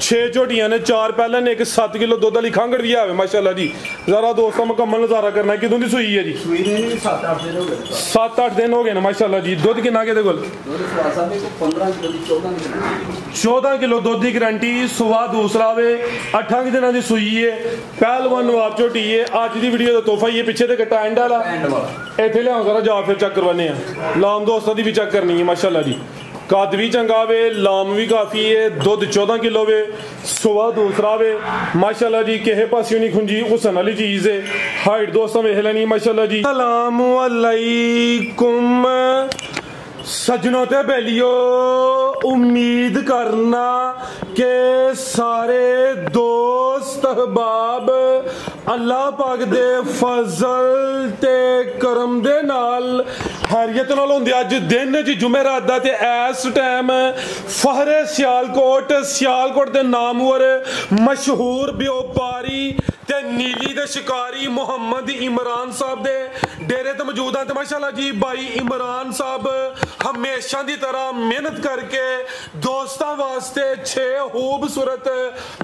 6 झोटियां ने, 4 पैलन, एक 7 किलो दुध वाली खांगड़ भी है माशाल्लाह जी। जरा दोस्तों मुकम्मल नज़ारा करना है। कितों की सूई है जी? 7-8 दिन हो गए ना माशाल्लाह जी। दुध कितना के 14 किलो दुध की गारंटी। सुबह दूसरा वे 8 दिनों की सूई है। पहलवान नवाब झोटी है। अज की वीडियो का तोहफा ही है। पिछे तो कट्टा एंड वाला इतने लिया जरा जा फिर चेक करवाने। लाम दोस्तों की भी चेक करनी है माशाल्लाह जी। कद भी चंगा वे, लाम भी काफ़ी है। दुध 14 किलो वे। सुबह दूसरा वे माशाल्लाह जी। किसी पासियों नहीं खुंजी, हुसन वाली चीज़ है। हाइट दोस्तों वेख लेनी माशाल्लाह जी। अस्सलाम वालेकुम सजनों ते बेलियो, उम्मीद करना के सारे दोस्त अहबाब अल्लाह पाक दे फजल ते करम दे नाल हैरियत नाल होंदे। अज दिन च जुमेरात दा ते इस टाइम फहरे सियालकोट दे नामवर मशहूर व्यापारी ते नीली दे शिकारी मोहम्मद इमरान साहब दे डेरे ते मौजूद हैं। माशाल्लाह जी भाई इमरान साहब हमेशा की तरह मेहनत करके दोस्तों वास्ते 6 खूबसूरत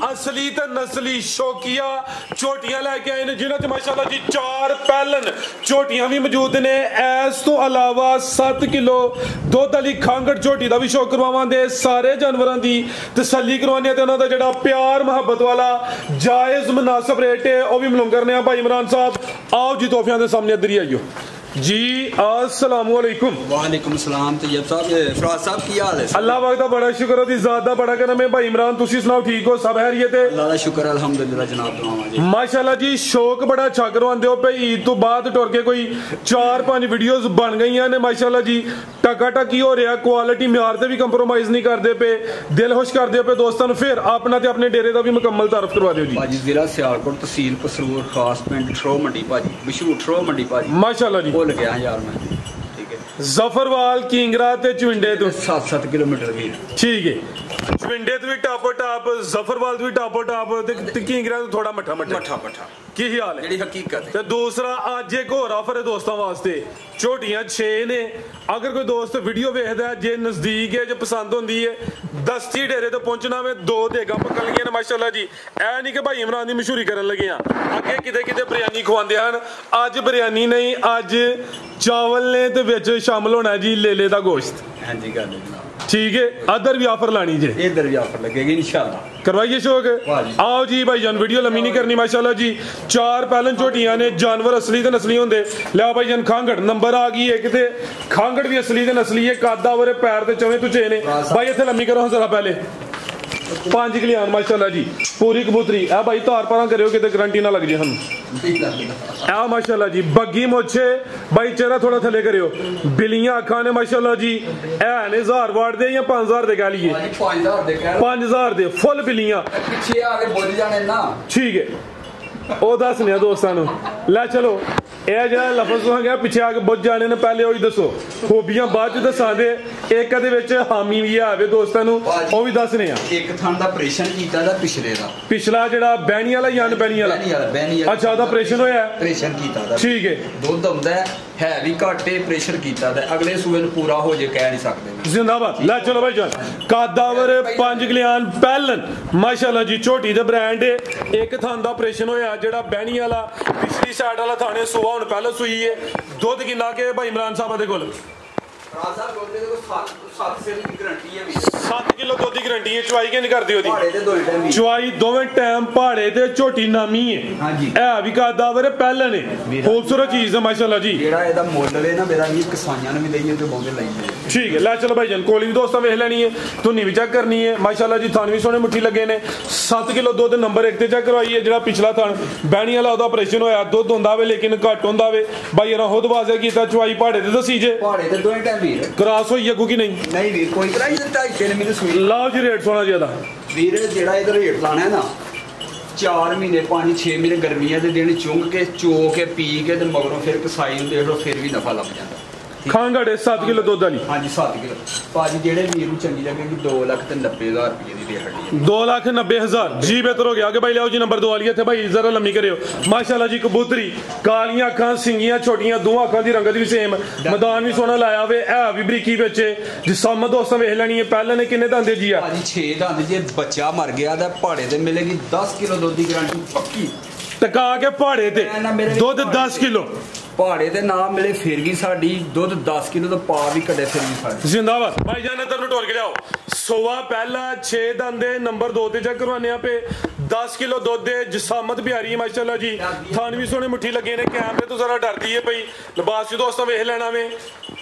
असली ते नस्ली शौकिया झोटियां लेके आए ने, जिन्हां माशाल्लाह जी 4 पैलन झोटियां भी मौजूद ने। इस तो अलावा 7 किलो दुध वाली खांगड़ झोटी का भी शौक करवावांगे। सारे जानवरों की तसल्ली करवाने ते उन्हां दा जिहड़ा प्यार मुहब्बत वाला जायज़ मुनासिब रेट है वह भी मालूम करने। भाई इमरान साहब आओ जी तोहफियां दे सामने इधर ही आइयो जी। अस्सलाम वालेकुम। वालेकुम सलाम। तैयब साहब, फराज साहब की हाल है? अल्लाह पाक दा बड़ा शुक्र है, ज़ात दा बड़ा करम है। भाई इमरान तुसी सुनाओ, ठीक हो? सब खैरियत है? अल्लाह दा शुक्र है अल्हम्दुलिल्लाह जनाब। दुआवां माशाल्लाह जी। शौक बड़ा अच्छा करवांदे हो पे। ईद तो बाद टुर के कोई 4-5 वीडियोस बन गई ने माशाल्लाह जी। टकाटकी हो रहा, क्वालिटी म्यार से भी कंप्रोमाइज नहीं करते पे, दिल खुश करते पे दोस्तों। फिर अपना ते अपने डेरे का भी मुकम्मल तारफ करवा दियो जी। भाजी जिला सियालकोट, तहसील कसरूर, खास पिंड ठरो मंडी भाजी, मशहूर ठरो मंडी भाजी माशाल्लाह जी। भुल गया यार मैं। जफरवाल किंगरा ते चविंडे तो 7-7 किलोमीटर की ठीक है। चविंडे तो भी टापो टाप, जफरवाल तो भी टापो टाप ते किंगरा तो थोड़ा मठा की हाल है? हकीकत है। दूसरा अज एक होर ऑफर है दोस्तों वास्ते। झोटियां 6 ने। अगर कोई दोस्त वीडियो वेखदा है, जे नजदीक है, जो पसंद होंदी है, दस्ती डेरे तो पहुंचना में 2 देगा पकड़ लगे ने माशाल्लाह जी। ऐ नहीं कि भाई इमरान की मशहूरी करन लगे हैं। अगे किते बिरयानी खवांदे हैं, अज बिरयानी नहीं, अज चावल ने ते विच शामिल होना जी लेले दा गोश्त। हां जी गल है ठीक है। अदर भी ऑफर लानी जे, इधर भी ऑफर लगेगी इंशाल्लाह। करवाइए शौक। आओ जी भाई जान, वीडियो लंबी नहीं करनी माशाल्लाह जी। 4 पैलन झोटियां ने, जानवर असली ते नस्ली होंदे। लिया भाई जान खांगड़ नंबर आ गई है किते। खांगड़ भी असली ते नस्ली है। कादा वरे पैर ते चवे तुझे ने भाई। इत्थे लंबी करो जरा पहले। 5 किलियान माशाल्लाह जी, पूरी कबूतरी। ए भाई तार पारा करियो किते गारंटी ना लग जाए हम। ए माशाल्लाह जी बग्गी मोछे भाई, चेहरा थोड़ा थले करियो। बिलियां अखां ने माशाल्लाह जी। ए ने 1000 वाट दे या 5000 दे कह लिए? 5000 दे फुल बिलियां। पीछे आके बोल जाने ना। ठीक है ਉਹ ਦੱਸਨੇ ਦੋਸਤਾਂ ਨੂੰ। ਲੈ ਚਲੋ ਇਹ ਜਿਹੜਾ ਲਫ਼ਜ਼ ਹੋ ਗਿਆ ਪਿੱਛੇ ਆ ਕੇ ਬੁੱਝ ਜਾਣੇ ਨੇ, ਪਹਿਲੇ ਉਹੀ ਦੱਸੋ। ਖੂਬੀਆਂ ਬਾਅਦ ਚ ਦੱਸਾਂਦੇ। ਇੱਕ ਦੇ ਵਿੱਚ ਹਾਮੀ ਵੀ ਆਵੇ ਦੋਸਤਾਂ ਨੂੰ, ਉਹ ਵੀ ਦੱਸਨੇ ਆ। ਇੱਕ ਥਾਂ ਦਾ ਆਪਰੇਸ਼ਨ ਕੀਤਾ ਦਾ ਪਿਛਲਾ ਜਿਹੜਾ ਬਹਿਣੀ ਵਾਲਾ ਜਾਂ ਅਣਬਹਿਣੀ ਵਾਲਾ? ਅੱਛਾ ਉਹਦਾ ਆਪਰੇਸ਼ਨ ਹੋਇਆ? ਆਪਰੇਸ਼ਨ ਕੀਤਾ ਦਾ ਠੀਕ ਹੈ। ਦੁੱਧ ਹੁੰਦਾ ਹੈ ਵੀ ਘੱਟ, ਆਪਰੇਸ਼ਨ ਕੀਤਾ ਦਾ। ਅਗਲੇ ਸੂਏ ਨੂੰ ਪੂਰਾ ਹੋ ਜੇ ਕਹਿ ਨਹੀਂ ਸਕਦੇ। ਜ਼ਿੰਦਾਬਾਦ। ਲੈ ਚਲੋ ਭਾਈ ਜਾਨ। ਕਾਦਾਵਰ 5 ਕਿਲਿਆਨ ਪਹਿਲਨ ਮਾਸ਼ਾਅੱਲਾ ਜੀ। ਝੋਟੀ ਦੇ ਬ੍ਰਾਂਡ ਇੱਕ ਥਾਂ ਦਾ ਆਪਰੇਸ਼ਨ ਹੋਇਆ ਜਿਹੜਾ ਬਹਿਣੀ ਵਾਲਾ। ਪਿਛਲੀ ਸਾਈਡ ਵਾਲਾ ਥਾਣੇ ਸੁਆ ਹੁਣ ਪਹਿਲਾਂ ਸੂਈ ਹੈ। ਦੁੱਧ ਕਿੰਨਾ ਕੇ ਭਾਈ ਇਮਰਾਨ ਸਾਹਿਬ ਦੇ ਕੋਲ? 7 किलो दुध की गारंटी है। चुवाई क्या नहीं करती होती? चुवाई दोवें टाइम पहाड़े ते झोटी नामी है। है भी कादावर है पहले ने। खूबसूरत चीज है माशाल्लाह जी। ठीक है। लै चलो भाई जान कोलिंग दोस्तों वेख लेनी है, धुनी भी चेक करनी है माशाल्लाह जी। थान भी सोने मुट्ठी लगे ने। 7 किलो दुध नंबर 1 ते चेक करवाई है। जो पिछला थान बैनी वाला ओदा ऑपरेशन होया, दुध होंदा वे लेकिन घट होंदा वे। भाई यार खुद वाजे कीता। चुवाई पहाड़े ते दसी जे क्रॉस होई अगू की नहीं वीर कोई कराई 2.5 महीने सुई। लाओ जी रेट सोना ज्यादा वीर जेड़ा इधर रेट लाना है ना 4 महीने 5-6 महीने गर्मियां दे दिन चुंग के चो के पी के ते मगरों फिर कसाई देख लो फिर भी नफा लग जाता। ਖੰਗ ਘੜੇ 7 ਕਿਲੋ ਦੁੱਧ ਵਾਲੀ। ਹਾਂਜੀ 7 ਕਿਲੋ ਭਾਜੀ, ਜਿਹੜੇ ਵੀਰ ਨੂੰ ਚੰਗੀ ਲੱਗੇਗੀ 2,90,000 ਰੁਪਏ ਦੀ ਦੇ ਹੱਡੀ 2,90,000 ਜੀ। ਬਿਹਤਰ ਹੋ ਗਿਆ ਕਿ ਭਾਈ ਲਿਆਓ ਜੀ ਨੰबर 2 ਵਾਲੀ ਇੱਥੇ ਭਾਈ ਜ਼ਰਾ ਲੰਮੀ ਕਰਿਓ। ਮਾਸ਼ਾਅੱਲਾ ਜੀ ਕਬੂਤਰੀ, ਕਾਲੀਆਂ ਅੱਖਾਂ, ਸਿੰਗੀਆਂ ਛੋਟੀਆਂ, ਦੋਹਾਂ ਅੱਖਾਂ ਦੀ ਰੰਗਤ ਵੀ ਸੇਮ, ਮੈਦਾਨ ਵੀ ਸੋਹਣਾ ਲਾਇਆ ਹੋਵੇ, ਇਹ ਵੀ ਬਰੀਕੀ ਵਿੱਚ ਜਿਸਮ ਦੋਸਤਾਂ ਵੇਖ ਲੈਣੀ ਹੈ। ਪਹਿਲਾਂ ਨੇ ਕਿੰਨੇ ਦੰਦੇ ਜੀ ਆ ਭਾਜੀ 6 ਦੰਦ, ਜੇ ਬੱਚਾ ਮਰ ਗਿਆ ਤਾਂ ਪਹਾੜੇ ਤੇ ਮਿਲੇਗੀ 10 ਕਿਲੋ ਦੁੱਧ ਦੀ ਗਾਰੰਟੀ ਪੱਕੀ। ਟਕਾ ਕੇ ਪਹਾੜੇ ਤੇ ਦੁੱਧ 10 ਕਿਲੋ, ਪਹਾੜੇ ਤੇ ਨਾ ਮਿਲੇ ਫਿਰ ਵੀ ਸਾਡੀ ਦੁੱਧ 10 ਕਿਲੋ ਦਾ ਪਾ ਵੀ ਕੱਢੇ ਫਿਰ ਵੀ ਸਾਡੀ ਜ਼ਿੰਦਾਬਾਦ। ਭਾਈ ਜਾਨ ਇਧਰ ਨੂੰ ਟੋਰ ਕੇ ਲਿਆਓ। ਸੋਵਾ ਪਹਿਲਾ 6 ਦੰਦੇ ਨੰਬਰ 2 ਤੇ ਚੈੱਕ ਕਰਵਾਨੇ ਆਪੇ 10 ਕਿਲੋ ਦੁੱਧ ਦੇ, ਜਸਾਮਤ ਪਿਆਰੀ ਹੈ ਮਾਸ਼ਾਅੱਲਾ ਜੀ। ਥਾਨ ਵੀ ਸੋਹਣੇ ਮੁੱਠੀ ਲੱਗੇ ਨੇ, ਕੈਮਰੇ ਤੋਂ ਜ਼ਰਾ ਡਰਦੀ ਹੈ ਭਾਈ। ਲਿਬਾਸ ਵੀ ਦੋਸਤਾਂ ਵੇਖ ਲੈਣਾ ਵੇ।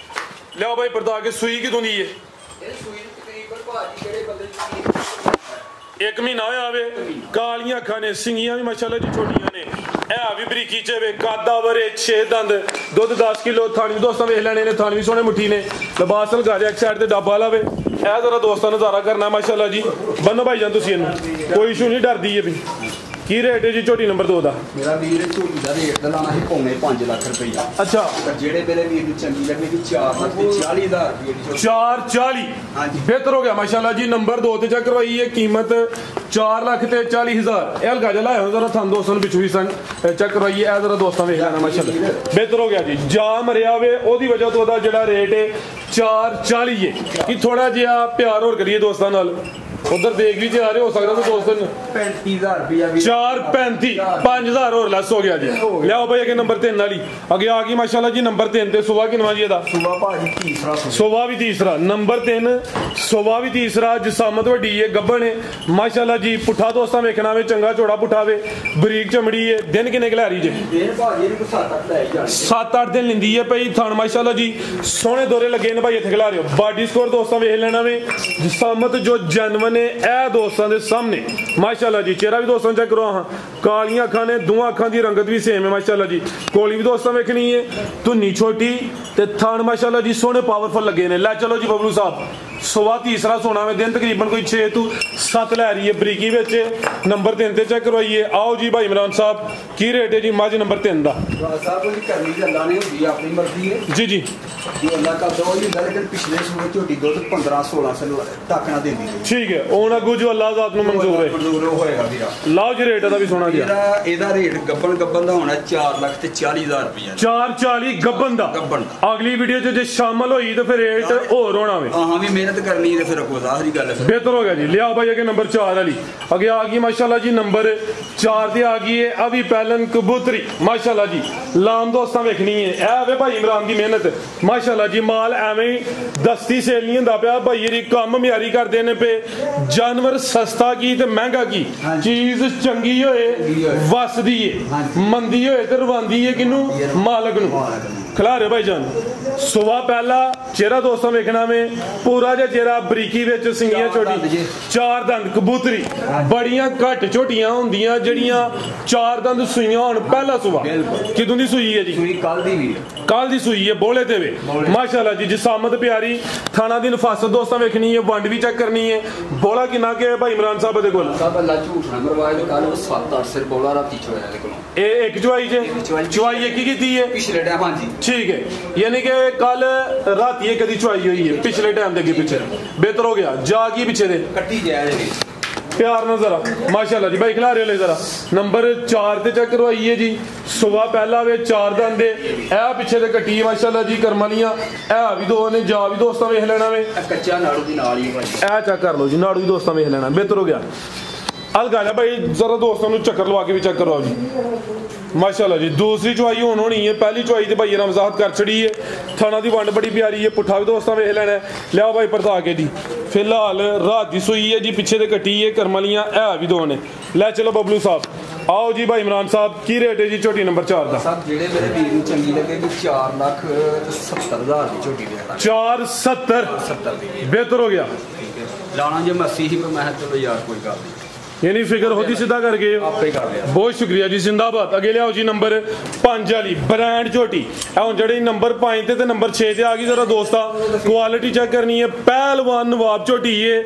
ਲਿਆਓ ਭਾਈ ਪਰਦਾ ਕੇ ਸੂਈ ਕਿਦੋਂ ਦੀ ਹੈ? ਇਹ ਸੂਈ ਤਕਰੀਬਨ ਭਾਜੀ ਜਿਹੜੇ ਬੰਦੇ ਦੀ 1 ਮਹੀਨਾ ਹੋਇਆ ਵੇ। ਕਾਲੀਆਂ ਅੱਖਾਂ ਨੇ, ਸਿੰਗੀਆਂ ਵੀ ਮਾਸ਼ਾਅੱਲਾ ਜੀ ਛੋਟੀਆਂ ਨੇ, ਇਹ ਵੀ ਬਰੀਕੀ ਚ ਵੇ, ਕਾਦਾ ਵਰੇ 6 ਦੰਦ, ਦੁੱਧ 10 ਕਿਲੋ। ਥਾਣੀ ਦੋਸਤਾਂ ਵੇਖ ਲੈਣੇ ਨੇ, ਥਾਣੀ ਵੀ ਸੋਹਣੇ ਮੁੱਠੀ ਨੇ। ਲਿਬਾਸ ਲਗਾ ਦੇ ਇੱਕ ਸਾਈਡ ਤੇ ਡੱਬਾ ਲਾਵੇ। ਇਹ ਜ਼ਰਾ ਦੋਸਤਾਂ ਨਜ਼ਾਰਾ ਕਰਨਾ ਮਾਸ਼ਾਅੱਲਾ ਜੀ। ਬੰਨੋ ਭਾਈ ਜਾਨ ਤੁਸੀਂ ਇਹਨੂੰ, ਕੋਈ ਇਸ਼ੂ ਨਹੀਂ, ਡਰਦੀ ਹੈ ਵੀ। ਕੀ ਰੇਟ ਹੈ ਜੀ ਝੋਟੀ ਨੰਬਰ 2 ਦਾ? ਮੇਰਾ ਵੀਰ ਝੋਟੀ ਦਾ ਰੇਟ ਤਾਂ ਲਾਣਾ ਸੀ ਪੌਣੇ 5 ਲੱਖ ਰੁਪਈਆ। ਅੱਛਾ, ਪਰ ਜਿਹੜੇ ਮੇਰੇ ਵੀਰ ਨੂੰ ਚੰਗੀ ਲੱਗੇਗੀ 4,40,000 ਰੁਪਏ ਦੀ ਝੋਟੀ। 4,40 ਹਾਂਜੀ। ਬਿਹਤਰ ਹੋ ਗਿਆ ਮਾਸ਼ਾਅੱਲਾ ਜੀ। ਨੰਬਰ 2 ਤੇ ਚੈੱਕ ਕਰਵਾਈ ਹੈ, ਕੀਮਤ 4,40,000। ਇਹ ਹਲਕਾ ਜਿਹਾ ਲਾਇਆ ਜ਼ਰਾ ਥਾਂ ਦੋਸਤਾਂ ਨੂੰ ਪਿੱਛੋਂ ਵੀ ਸਨ ਚੈੱਕ ਕਰਵਾਈਏ। ਇਹ ਜ਼ਰਾ ਦੋਸਤਾਂ ਵੇਖ ਲੈਣਾ ਮਾਸ਼ਾਅੱਲਾ। ਬਿਹਤਰ ਹੋ ਗਿਆ ਜੀ। ਜਾ ਮਰਿਆ ਵੇ ਉਹਦੀ ਵਜ੍ਹਾ ਤੋਂ ਉਹਦਾ ਜਿਹੜਾ ਰੇਟ ਹੈ 4,40 ਹੈ। ਕਿ ਥੋੜਾ ਜਿਹਾ ਪਿਆਰ ਹੋਰ ਕਰੀਏ ਦੋਸਤਾਂ ਨਾਲ। ਉਧਰ ਦੇਖ ਵੀ ਜਾ ਰਹੇ ਹੋ ਸਕਦਾ ਤਾਂ ਦੋਸਤਾਂ ਨੂੰ 35,000 ਰੁਪਇਆ ਵੀ 4,35 5,000 ਹੋਰ ਲੈਸ ਹੋ ਗਿਆ ਜੀ। ਲਿਆਓ ਭਾਈ ਅੱਗੇ ਨੰਬਰ 3 ਵਾਲੀ ਅੱਗੇ ਆ ਗਈ ਮਾਸ਼ਾਅੱਲਾ ਜੀ। ਨੰਬਰ 3 ਤੇ ਸੁਬਾ ਕਿਨਵਾ ਜੀ ਇਹਦਾ? ਸੁਬਾ ਭਾਜੀ ਤੀਸਰਾ ਸੁਬਾ ਵੀ ਤੀਸਰਾ। ਨੰਬਰ 3 ਸੁਬਾ ਵੀ ਤੀਸਰਾ। ਜਸਾਮਤ ਵੱਡੀ ਹੈ, ਗੱਭਣ ਹੈ ਮਾਸ਼ਾਅੱਲਾ ਜੀ। ਪੁੱਠਾ ਦੋਸਤਾਂ ਵੇਖਣਾ ਵੇ, ਚੰਗਾ ਝੋੜਾ ਪੁੱਠਾ ਵੇ, ਬਰੀਕ ਚਮੜੀ ਹੈ। ਦਿਨ ਕਿੰਨੇ ਖਿਲਾਰੀ ਜੇ? ਇਹ ਭਾਜੀ ਨੂੰ 7-8 ਲੈ ਜਾਣ 7-8 ਦਿਨ ਲਿੰਦੀ ਹੈ ਭਾਈ। ਥਣ ਮਾਸ਼ਾਅੱਲਾ ਜੀ ਸੋਹਣੇ ਦੋਰੇ ਲੱਗੇ ਨੇ ਭਾਈ। ਇੱਥੇ ਖਿਲਾ ਰਿਓ ਬਾਡੀ ਸਕੋਰ ਦੋਸਤਾਂ ਵੇਖ ਲੈਣਾ ਵੇ। ਜਸਾਮਤ ਜੋ ਜਨਵਨ ਹੈ ਇਹ ਦੋਸਤਾਂ ਦੇ ਸਾਹਮਣੇ ਮਾਸ਼ਾਅੱਲਾ ਜੀ। ਚਿਹਰਾ ਵੀ ਦੋਸਤਾਂ ਚੈੱਕ ਕਰੋ। ਹਾਂ, ਕਾਲੀਆਂ ਅੱਖਾਂ ਨੇ, ਦੋਹਾਂ ਅੱਖਾਂ ਦੀ ਰੰਗਤ ਵੀ ਸੇਮ ਹੈ ਮਾਸ਼ਾਅੱਲਾ ਜੀ। ਕੋਲੀ ਵੀ ਦੋਸਤਾਂ ਵੇਖਣੀ ਹੈ, ਧੁੰਨੀ ਛੋਟੀ ਤੇ ਥਣ ਮਾਸ਼ਾਅੱਲਾ ਜੀ ਸੋਹਣੇ ਪਾਵਰਫੁਲ ਲੱਗੇ ਨੇ। ਲੈ ਚਲੋ ਜੀ ਬਬਲੂ ਸਾਹਿਬ, ਸੁਬਾ ਤੀਸਰਾ ਸੋਨਾ ਵੇ। ਦਿਨ ਤਕਰੀਬਨ ਕੋਈ 6 ਤੋਂ 7 ਲੈ ਰਹੀ ਹੈ ਬਰੀਕੀ ਵਿੱਚ। ਨੰਬਰ 3 ਤੇ ਚੈੱਕ ਕਰਵਾਈਏ। ਆਓ ਜੀ ਭਾਈ ਇਮਰਾਨ ਸਾਹਿਬ, ਕੀ ਰੇਟ ਹੈ ਜੀ ਮੱਝ ਨੰਬਰ 3 ਦਾ? ਸਾਹਿਬ ਕੋਈ ਕਰਨੀ ਤਾਂ ਅੱਲਾ ਨੇ ਹੁੰਦੀ ਆਪਣੀ ਮਰਜ਼ੀ ਹੈ ਜੀ ਜੀ। ਜੋ ਅੱਲਾ ਕਰਦਾ ਉਹ ਹੀ ਹੁੰਦਾ। ਲੇਕਿਨ ਪਿਛਲੇ ਸੂਏ ਝੋਟੀ ਦੁੱਧ 15-16 ਤੱਕ ਨਾ ਦਿੰਦੀ ਹੈ। ਠੀਕ ਹੈ, ਹੁਣ ਅੱਗੂ ਜੋ ਅੱਲਾਹ ਜ਼ਾਤ ਨੂੰ ਮਨਜ਼ੂਰ ਹੈ ਮਨਜ਼ੂਰ ਹੋਏਗਾ ਵੀਰਾ। ਲਾਓ ਜੀ ਰੇਟ ਦਾ ਵੀ ਸੋਹਣਾ ਜਿਹਾ। ਇਹਦਾ ਰੇਟ ਗੱਬਨ ਦਾ ਹੋਣਾ 4,40,000 ਰੁਪਇਆ। 4,40 ਗੱਬਨ ਦਾ। ਅਗਲੀ ਵੀਡੀਓ 'ਚ ਜੇ ਸ਼ਾਮਲ ਹੋਈ ਤਾਂ ਫਿਰ ਰੇਟ ਹੋਰ ਹੋਣਾ ਵੇ। ਹਾਂ ਵੀ ਮਿਹਨਤ ਕਰਨੀ ਤੇ ਫਿਰ ਕੋਈ ਜ਼ਾਹਰੀ ਗੱਲ ਹੈ। ਬਿਹਤਰ ਹੋ ਗਿਆ ਜੀ। ਲਿਆਓ ਭਾਈ ਅੱਗੇ ਨੰਬਰ 4 ਵਾਲੀ ਅੱਗੇ ਆ ਗਈ ਮਾਸ਼ਾਅੱਲਾ ਜੀ। ਨੰਬਰ 4 ਤੇ ਆ ਗਈ ਹੈ ਅਭੀ ਪਹਿਲਨ ਕਬੂਤਰੀ ਮਾਸ਼ਾਅੱਲਾ ਜੀ। ਲਾਮ ਦੋਸਤਾਂ ਵੇਖਣੀ ਹੈ। ਇਹ ਵੇ ਭਾਈ ਇਮਰਾਨ ਦੀ ਮਿਹਨਤ ਮਾਸ਼ਾਅੱਲਾ ਜੀ। ਮਾਲ ਐਵੇਂ ਦਸਤੀ ਸੇਲ ਨਹੀਂ ਹੁੰਦਾ ਪਿਆ ਭਾਈ। ਇਹ ਕੰਮ ਮਿਆਰੀ ਕਰਦੇ ਨੇ ਪਏ। ਜਾਨਵਰ ਸਸਤਾ ਕੀ ਤੇ ਮਹਿੰਗਾ ਕੀ, ਚੀਜ਼ ਚੰਗੀ ਹੋਏ ਵਸਦੀ ਏ, ਮੰਦੀ ਹੋਏ ਤੇ ਰਵਾਂਦੀ ਏ ਕਿਨੂੰ? ਮਾਲਕ ਨੂੰ। ਖਿਲਾਰੇ ਭਾਈ ਜਾਨ। ਸੁਬਾ ਪਹਿਲਾ ਚਿਹਰਾ ਦੋਸਤਾਂ ਵੇਖਣਾ ਵੇ, ਪੂਰਾ ਜਿਹਾ ਚਿਹਰਾ ਬਰੀਕੀ ਵਿੱਚ, ਸਿੰਗੀਆਂ ਛੋਟੀ, 4 ਦੰਦ ਕਬੂਤਰੀ। ਬੜੀਆਂ ਘੱਟ ਝੋਟੀਆਂ ਹੁੰਦੀਆਂ ਜਿਹੜੀਆਂ 4 ਦੰਦ ਸੂਈਆਂ ਹੋਣ। ਪਹਿਲਾ ਸੁਬਾ ਕਿਦੋਂ ਦੀ ਸੂਈ ਹੈ ਜੀ? ਸੂਈ ਕੱਲ ਦੀ ਵੀ, ਕੱਲ ਦੀ ਸੂਈ ਹੈ, ਬੋਲੇ ਤੇ ਵੇ ਮਾਸ਼ਾਅੱਲਾ ਜੀ। ਜਸਾਮਤ ਪਿਆਰੀ, ਥਾਣਾ ਦੀ ਨਫਾਸਤ ਦੋਸਤਾਂ ਵੇਖਣੀ ਹੈ, ਵੰਡ ਵੀ ਚੈੱਕ ਕਰਨੀ ਹੈ। ਬੋਲਾ ਕਿੰਨਾ ਕਿ ਭਾਈ ਇਮਰਾਨ ਸਾਹਿਬ ਦੇ ਕੋਲ? ਸਭ ਅੱਲਾ ਝੂਠ ਨਾ ਮਰਵਾਏ। ਕੱਲ 7-8 ਸਿਰ ਬੋਲਾ ਰਾਤੀ ਚੋਇਆ ਇਹਦੇ ਕੋਲ। ਇਹ ਇੱਕ ਚੁਆਈ ਜੇ ਚੁਆਈ ਇੱਕ ਹੀ ਕੀਤੀ ਹੈ ਪਿਛਲੇ ਟਾਈਮ। ਹਾਂਜੀ ਠੀਕ ਹੈ, ਯਾਨੀ ਕਿ ਕੱਲ ਰਾਤੀ ਇਹ ਕਦੀ ਚੁਆਈ ਹੋਈ ਹੈ ਪਿਛਲੇ ਟਾਈਮ ਦੇ ਅੱਗੇ ਪਿੱਛੇ। ਬਿਹਤਰ ਹੋ ਗਿਆ। ਜਾ ਕੀ ਪਿੱਛੇ ਦੇ ਕੱਟੀ ਜਾਏ ਪਿਆਰ ਨਾਲ ਜ਼ਰਾ ਮਾਸ਼ਾਅੱਲਾ ਜੀ। ਭਾਈ ਖਿਲਾ ਰਹੇ ਹੋ ਜ਼ਰਾ। ਨੰਬਰ 4 ਤੇ ਚੈੱਕ ਕਰਵਾਈਏ ਜੀ। ਸੁਬਾ ਪਹਿਲਾ ਵੇ 4 ਦੰਦ ਦੇ। ਇਹ ਪਿੱਛੇ ਤੇ ਕੱਟੀ ਮਾਸ਼ਾਅੱਲਾ ਜੀ ਕਰਮਾਲੀਆਂ। ਇਹ ਵੀ 2 ਨੇ। ਜਾ ਵੀ ਦੋਸਤਾਂ ਵੇਖ ਲੈਣਾ ਵੇ। ਕੱਚਾ ਨਾੜੂ ਦੀ ਨਾਲ ਹੀ ਭਾਈ। ਇਹ ਚੈੱਕ ਕਰ ਲਓ ਜੀ, ਨਾੜੂ ਵੀ ਦੋਸਤਾਂ ਵੇਖ ਲੈਣਾ। ਬਿਹਤਰ ਹੋ ਗਿਆ। ਹਲਕਾ ਜਿਹਾ ਭਾਈ ਜ਼ਰਾ ਦੋਸਤਾਂ ਨੂੰ ਚੱਕਰ ਲਵਾ ਕੇ ਵੀ ਚੈੱਕ ਕਰਵਾਓ ਜੀ ਮਾਸ਼ਾਅੱਲਾ ਜੀ। ਦੂਸਰੀ ਚੁਆਈ ਹੁਣ ਹੋਣੀ ਹੈ। ਪਹਿਲੀ ਚੁਆਈ ਤੇ ਭਾਈ ਨੇ ਵਜ਼ਾਹਤ ਕਰ ਛੜੀ ਹੈ। ਥਾਣਾ ਦੀ ਵੰਡ ਬੜੀ ਪਿਆਰੀ ਹੈ। ਪੁੱਠਾ ਵੀ ਦੋਸਤਾਂ ਵੇਖ ਲੈਣਾ। ਲਿਆਓ ਭਾਈ ਪਰਤਾ ਕੇ ਜੀ। ਫਿਲਹਾਲ ਰਾਤ ਦੀ ਸੂਈ ਹੈ ਜੀ, ਪਿੱਛੇ ਤੇ ਕੱਟੀ ਹੈ ਕਰਮਾਲੀਆਂ। ਇਹ ਵੀ 2 ਨੇ। ਲੈ ਚਲੋ ਬਬਲੂ ਸਾਹਿਬ। ਆਓ ਜੀ ਭਾਈ ਇਮਰਾਨ ਸਾਹਿਬ, ਕੀ ਰੇਟ ਹੈ ਜੀ ਝੋਟੀ ਨੰਬਰ 4 ਦਾ? ਸਭ ਜਿਹੜੇ ਮੇਰੇ ਵੀਰ ਨੂੰ ਚੰਗੀ ਲੱਗੇਗੀ 4,70,000 ਦੀ ਝੋਟੀ ਦੇ 4,70 ਦੀ। ਬਿਹਤਰ ਹੋ ਗਿਆ। ਲਾਣਾ ਜੇ ਮੱਸੀ ਹੀ, ਪਰ ਮੈਂ ਚਲੋ ਯਾਰ ਕੋਈ ਗੱਲ ਨਹੀਂ, यानी फिगर होती सीधा कर गए। बहुत शुक्रिया जी, जिंदाबाद। अगे लियाओ जी नंबर 5 वाली ब्रांड झोटी। हुण जेहड़ी नंबर 5 ते नंबर 6 ते आ गई। जरा दोस्ता क्वालिटी चेक करनी है। पहलवान नवाब झोटी है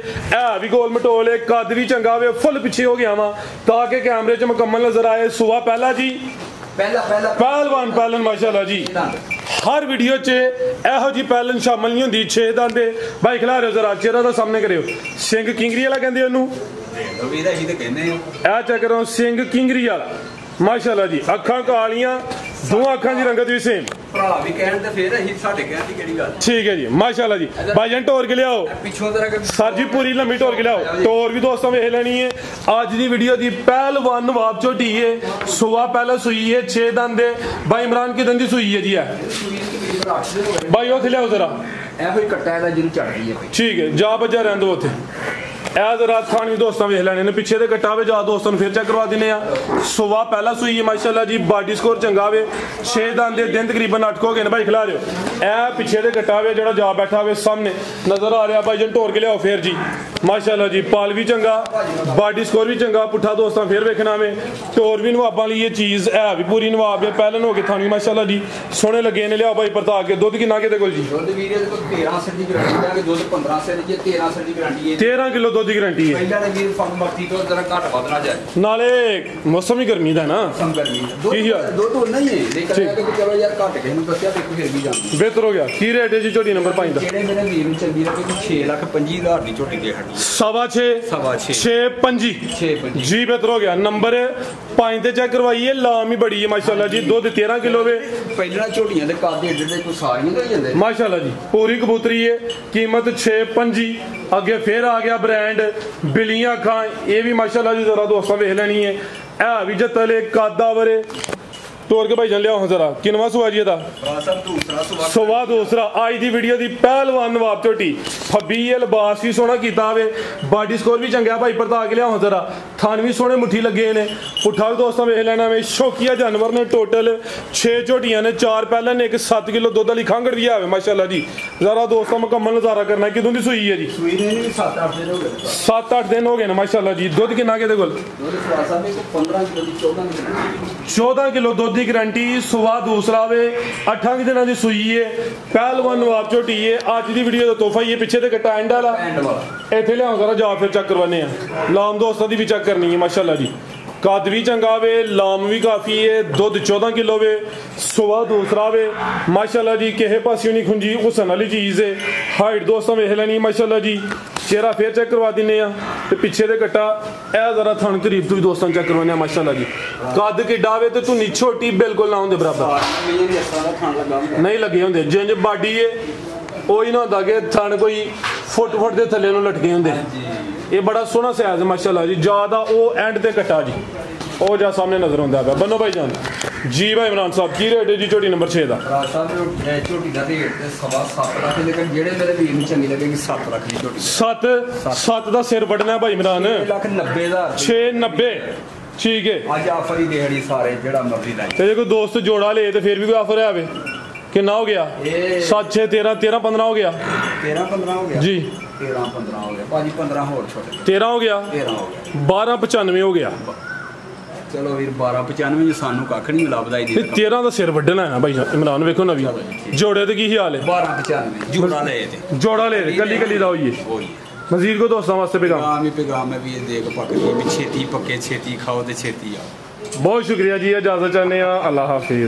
भी गोल मटोल है, कद भी चंगा वे, फुल पिछे हो गया वा ताकि कैमरे च मुकम्मल नजर आए। सुबह पहला जी पहलवान माशाल्लाह जी। हर वीडियो च ਇਹੋ ਜੀ ਪੈਲਨ ਸ਼ਾਮਲ ਨਹੀਂ ਹੁੰਦੀ 6 ਦੰਦ ਦੇ ਬਾਈ ਖਿਲਾ ਰਹੇ ਜ਼ਰਾ ਚਿਹਰਾ ਦਾ ਸਾਹਮਣੇ ਕਰਿਓ ਸਿੰਘ ਕਿੰਗਰੀ ਵਾਲਾ ਕਹਿੰਦੇ ਉਹਨੂੰ ਵੀਰ ਅਸੀਂ ਤੇ ਕਹਿੰਦੇ ਇਹ ਚੈੱਕ ਕਰੋ ਸਿੰਘ ਕਿੰਗਰੀ ਵਾਲਾ ਮਾਸ਼ਾਅੱਲਾ ਜੀ ਅੱਖਾਂ ਕਾਲੀਆਂ ਦੋਵਾਂ ਅੱਖਾਂ ਦੀ ਰੰਗਤ ਵੀ ਸੇਮ ਭਰਾ ਵੀ ਕਹਿਣ ਤੇ ਫਿਰ ਅਸੀਂ ਸਾਡੇ ਕਹਿਣ ਦੀ ਕਿਹੜੀ ਗੱਲ ठीक है जी माशाल्लाह जी भाईजान टोर के लियाओ ਪਿੱਛੋਂ ਤੇਰਾ सर जी पूरी लंबी टोर के लियाओ टोर भी दोस्तों वेख लेनी है आज दी वीडियो दी पहलवान नवाब झोटी है सुबह पहले सुई है 6 दंद भाई इमरान की दंदी सुई है जी है भाई उथे लियाओ जरा ਇਹੋ ਹੀ ਕੱਟਾ ਇਹਦਾ ਜਿਹਨੂੰ ਚੜਦੀ ਹੈ ठीक है जा बजा रहन दो उथे ਇਹ ਜ਼ਰਾ ਖਾਣ ਵੀ ਦੋਸਤਾਂ ਵੇਖ ਲੈਣੇ ਨੇ ਪਿੱਛੇ ਦੇ ਕੱਟਾ ਵੇ ਜਾ ਦੋਸਤਾਂ ਨੂੰ ਫਿਰ ਚੈੱਕ ਕਰਵਾ ਦਿੰਨੇ ਆ ਸੁਬਾ ਪਹਿਲਾ ਸੂਈ ਹੈ ਮਾਸ਼ਾਅੱਲਾ ਜੀ ਬਾਡੀ ਸਕੋਰ ਚੰਗਾ ਵੇ 6 ਦੰਦ ਦੇ ਦਿਨ ਤਕਰੀਬਨ 8 ਹੋ ਗਏ ਨੇ ਭਾਈ ਖਿਲਾ ਰਿਓ ਇਹ ਪਿੱਛੇ ਦੇ ਕੱਟਾ ਵੇ ਜਿਹੜਾ ਜਾ ਬੈਠਾ ਵੇ ਸਾਹਮਣੇ ਨਜ਼ਰ ਆ ਰਿਹਾ ਭਾਈ ਜਨ ਢੋਰ ਕੇ ਲਿਆਓ ਫੇਰ ਜੀ ਮਾਸ਼ਾਅੱਲਾ ਜੀ ਪਾਲ ਵੀ ਚੰਗਾ ਬਾਡੀ ਸਕੋਰ ਵੀ ਚੰਗਾ ਪੁੱਠਾ ਦੋਸਤਾਂ ਫੇਰ ਵੇਖਣਾ ਵੇ ਢੋਰ ਵੀ ਨਵਾਬਾਂ ਲਈ ਇਹ ਚੀਜ਼ ਹੈ ਵੀ ਪੂਰੀ ਨਵਾਬ ਹੈ ਪਹਿਲਨ ਹੋ ਕੇ ਥਾਣੀ ਮਾਸ਼ਾਅੱਲਾ ਜੀ ਸੋਹਣੇ ਲੱਗੇ ਨੇ ਲਿਆਓ ਭਾਈ ਪਰਤਾ ਕੇ ਦੁੱਧ ਕਿੰਨਾ ਕਿਤੇ ਕੋਲ ਜੀ ਦੁੱਧ ਵੀਰੇ ਦੇ ਕੋਲ 13 ਸਰ ਦੀ ਗਾਰੰਟੀ ਹੈ ਕਿ ਦੁੱਧ 15 ਸਰ ਦੀ 13 ਸਰ ਦੀ ਗਾਰੰਟੀ ਹੈ 13 ਕਿਲੋ ਦੁੱਧ ਦੀ ਗਾਰੰਟੀ ਹੈ ਪਹਿਲਾਂ ਦੇ ਵੀਰ ਫੰਗ ਮੱਤੀ ਤੋਂ ਜਰਾ ਘੱਟ ਵੱਧ ਨਾ ਜਾਏ ਨਾਲੇ ਮੌਸਮ ਹੀ ਗਰਮੀ ਦਾ ਨਾ ਸੰਗਰਮੀ ਕੀ ਹਾਲ? ਦੁੱਧ ਉਹਨਾਂ ਹੀ ਹੈ ਦੇਖ ਰਿਹਾ ਕਿ ਚਲੋ ਯਾਰ ਘੱਟ ਕੇ ਨੂੰ ਦੱਸਿਆ ਤੇ ਫਿਰ ਵੀ ਜਾਂਦੀ ਬਿਹਤਰ ਹੋ ਗਿਆ ਕੀ ਰੇਟ ਹੈ ਜੀ ਝੋਟੀ ਨੰਬਰ 5 ਦਾ ਜਿਹੜੇ ਮੇਰੇ ਵੀਰ ਨੂੰ ਚੰਗੀ ਲੱਗੇ ਕਿ 6,25,000 ਦੀ ਝੋਟੀ ਦੇ ਹੱਡੀ सवा छे सवा छे। 6 6 जी बेहतर हो गया नंबर 5 ਤੇ ਚੈੱਕ ਕਰਵਾਈਏ ਲਾਮ ਹੀ ਬੜੀ ਹੈ ਮਾਸ਼ਾਅੱਲਾ ਜੀ ਦੁੱਧ 13 ਕਿਲੋ ਵੇ ਪਹਿਲਾਂ ਝੋਟੀਆਂ ਦੇ ਕਾਦੇ ਏਡੇ ਦੇ ਕੋਈ ਸਾਰੀਆਂ ਦੇ ਜਾਂਦੇ माशाल्लाह जी पूरी कबूतरी है कीमत 6.5 ਅੱਗੇ ਫੇਰ ਆ ਗਿਆ ਬ੍ਰਾਂਡ ਬਿਲੀਆਂ ਖਾਂ ਇਹ ਵੀ ਮਾਸ਼ਾਅੱਲਾ ਜੀ ਜ਼ਰਾ ਦੋਸਤਾਂ ਵੇਖ ਲੈਣੀ ਹੈ ਇਹ ਵੀ ਜਤਲੇ ਕਾਦਾ ਵਰੇ ਤੋੜ ਕੇ ਭਾਈ ਜਾਨ ਲਿਆਓ ਜ਼ਰਾ ਕਿੰਨਵਾ ਸੁਆ ਜੀ ਇਹਦਾ ਸਭ ਦੂਸਰਾ ਸੁਭਾ ਸਵਾ ਦੂਸਰਾ ਅੱਜ ਦੀ ਵੀਡੀਓ ਦੀ ਪਹਿਲਵਾਨ ਨਵਾਬ ਝੋਟੀ ਫੱਬੀ ਲਿਬਾਸ ਵੀ ਸੋਹਣਾ ਕੀਤਾ ਵੇ ਬਾਡੀ ਸਕੋਰ ਵੀ ਚੰਗਾ ਭਾਈ ਪਰਤਾ ਕੇ ਲਿਆਓ ਜ਼ਰਾ ਥਾਨ ਵੀ ਸੋਹਣੇ ਮੁੱਠੀ ਲੱਗੇ ਨੇ ਪੁੱਠਾ ਵੀ ਦੋਸਤਾਂ ਵੇਖ ਲੈਣਾ ਵੇ ਸ਼ੌਕੀਆ ਜਾਨਵਰ ਨੇ ਟੋਟਲ 6 ਝੋਟੀਆਂ ਨੇ 4 ਪਹਿਲਾਂ ਨੇ ਇੱਕ 7 ਕਿਲੋ ਦੁੱਧ ਵਾਲੀ ਖਾਂਗੜ ਵੀ ਆਵੇ ਮਾਸ਼ਾਅੱਲਾ ਜੀ ਜ਼ਰਾ ਦੋਸਤਾਂ ਮੁਕੰਮਲ ਨਜ਼ਾਰਾ ਕਰਨਾ ਕਿਦੋਂ ਦੀ ਸੂਈ ਹੈ ਜੀ ਸੂਈ ਨੇ ਵੀ 7-8 ਦਿਨ ਹੋ ਗਏ 7-8 ਦਿਨ ਹੋ ਗਏ ਨੇ ਮਾਸ਼ਾਅੱਲਾ ਜੀ ਦੁੱਧ ਕਿੰਨਾ ਕਿਤੇ ਕੋਲ ਦੁੱਧ ਫਰਾਸਾ ਦੇ ਕੋ 15 ਕਿਲੋ ਦੀ 14 ਕਿਲੋ 14 ਕਿਲੋ ਦੁੱਧ ਦੀ ਗਾਰੰਟੀ ਸੁਬਾ ਦੂਸਰਾ ਵੇ 8 ਦਿਨਾਂ ਦੀ ਸੂਈ ਹੈ ਪਹਿਲਵਾਨ ਨਵਾਬ ਝੋਟੀ ਹੈ ਅੱਜ ਦੀ ਵੀਡੀਓ ਦਾ ਤੋਹਫਾ ਹੀ ਹੈ ਪਿੱਛੇ ਤੇ ਕੱਟਾ ਐਂਡ ਵਾਲਾ ਇੱਥੇ ਲਿਆਓ ਜ਼ਰਾ ਜਾ ਫਿਰ ਚੈੱਕ ਕਰਵਾਨੇ ਆ ਲਾਮ ਦੋਸਤਾਂ ਦੀ ਵੀ ਚੈੱਕ ਕਰਨੀ ਹੈ ਮਾਸ਼ਾਅੱਲਾ ਜੀ ਕੱਦ ਵੀ ਚੰਗਾ ਵੇ ਲਾਮ ਵੀ ਕਾਫੀ ਹੈ ਦੁੱਧ 14 ਕਿਲੋ ਵੇ ਸੁਬਾ ਦੂਸਰਾ ਵੇ ਮਾਸ਼ਾਅੱਲਾ ਜੀ ਕਿਸੇ ਪਾਸਿਓਂ ਨਹੀਂ ਖੁੰਜੀ ਹੁਸਨ ਵਾਲੀ ਚੀਜ਼ ਹੈ ਹਾਈਟ ਦੋਸਤਾਂ ਵੇਖ ਲੈਣੀ ਮਾਸ਼ਾਅੱਲਾ ਜੀ ਚਿਹਰਾ ਫੇਰ ਚੈੱਕ ਕਰਵਾ ਦਿੰਨੇ ਆ ਤੇ ਪਿੱਛੇ ਦੇ ਕੱਟਾ ਇਹ ਜ਼ਰਾ ਥਣ ਕਰੀਬ ਤੋਂ ਵੀ ਦੋਸਤਾਂ ਚੈੱਕ ਕਰਵਾਨੇ ਆ ਮਾਸ਼ਾਅੱਲਾ ਜੀ ਕੱਦ ਕਿੱਡਾ ਵੇ ਤੇ ਧੁੰਨੀ ਛੋਟੀ ਬਿਲਕੁਲ ਨਾ ਹੁੰਦੇ ਬਰਾਬਰ ਨਹੀਂ ਲੱਗੇ ਹੁੰਦੇ ਜਿੰਜ ਬਾਡੀ ਏ ਉਹ ਹੀ ਨਾ ਹੁੰਦਾ ਕਿ ਥਣ ਕੋਈ ਫੁੱਟ ਦੇ ਥੱਲੇ ਨੂੰ ਲਟਕੇ ਹੁੰਦੇ ਇਹ ਬੜਾ ਸੋਹਣਾ ਸਾਈਜ਼ ਮਾਸ਼ਾਅੱਲਾ ਜੀ ਜਿਆਦਾ ਉਹ ਐਂਡ ਤੇ ਕੱਟਾ ਜੀ ਉਹ ਜਾ ਸਾਹਮਣੇ ਨਜ਼ਰ ਆਉਂਦਾ ਹੈ ਬੰਨੋ ਭਾਈ ਜਾਨ ਜੀ ਭਾਈ ਇਮਰਾਨ ਸਾਹਿਬ ਕੀ ਰੇਟ ਹੈ ਜੀ ਝੋਟੀ ਨੰਬਰ 6 ਦਾ ਝੋਟੀ ਦਾ ਰੇਟ ਤੇ 7.5 ਲੱਖ ਲੇਕਿਨ ਜਿਹੜੇ ਮੇਰੇ ਵੀਰ ਨੂੰ ਚੰਗੀ ਲੱਗੇਗੀ 7 ਲੱਖ ਦੀ ਝੋਟੀ 7 ਦਾ ਸਿਰ ਵੱਢਣਾ ਭਾਈ ਇਮਰਾਨ 6,90,000 690 ਠੀਕ ਹੈ ਅੱਜ ਆਫਰ ਹੀ ਦੇਹੜੀ ਸਾਰੇ ਜਿਹੜਾ ਮਰਜ਼ੀ ਲੈ ਤੇ ਜੇ ਕੋਈ ਦੋਸਤ ਜੋੜਾ ਲੇ ਤੇ ਫਿਰ ਵੀ ਕੋਈ ਆਫਰ ਆਵੇ ਕਿੰਨਾ ਹੋ ਗਿਆ 7 6 13 13 15 ਹੋ ਗਿਆ 13-15 ਹੋ ਗਿਆ ਜੀ 13-15 ਹੋ ਗਿਆ ਭਾਜੀ 15 ਹੋਰ ਛੋਟੇ 13 ਹੋ ਗਿਆ 13 ਹੋ ਗਿਆ 1295 ਹੋ ਗਿਆ ਚਲੋ ਵੀਰ 1295 ਸਾਨੂੰ ਕੱਖ ਨਹੀਂ ਲੱਭਦਾ ਹੀ ਤੇ 13 ਦਾ ਸਿਰ ਵੱਢਣਾ ਹੈ ਭਾਈ ਇਮਰਾਨ ਵੇਖੋ ਨਵੀਂ ਜੋੜੇ ਤੇ ਕੀ ਹਾਲ ਹੈ 1295 ਜੋੜਾ ਲਏ ਤੇ ਜੋੜਾ ਲੈ ਕੱਲੀ ਕੱਲੀ ਦਾ ਹੋਈਏ ਮਜ਼ੀਦ ਕੋ ਦੋਸਤਾਂ ਵਾਸਤੇ ਪੈਗਾਮ ਹੈ ਵੀ ਇਹ ਦੇਖ ਪੱਕਦੀ ਵੀ ਛੇਤੀ ਪੱਕੇ ਛੇਤੀ ਖਾਓ ਤੇ ਛੇਤੀ ਆਓ ਬਹੁਤ ਸ਼ੁਕਰੀਆ ਜੀ ਇਜਾਜ਼ਤ ਚਾਹੁੰਦੇ ਆ ਅੱਲਾਹ ਹਾਫਿਜ਼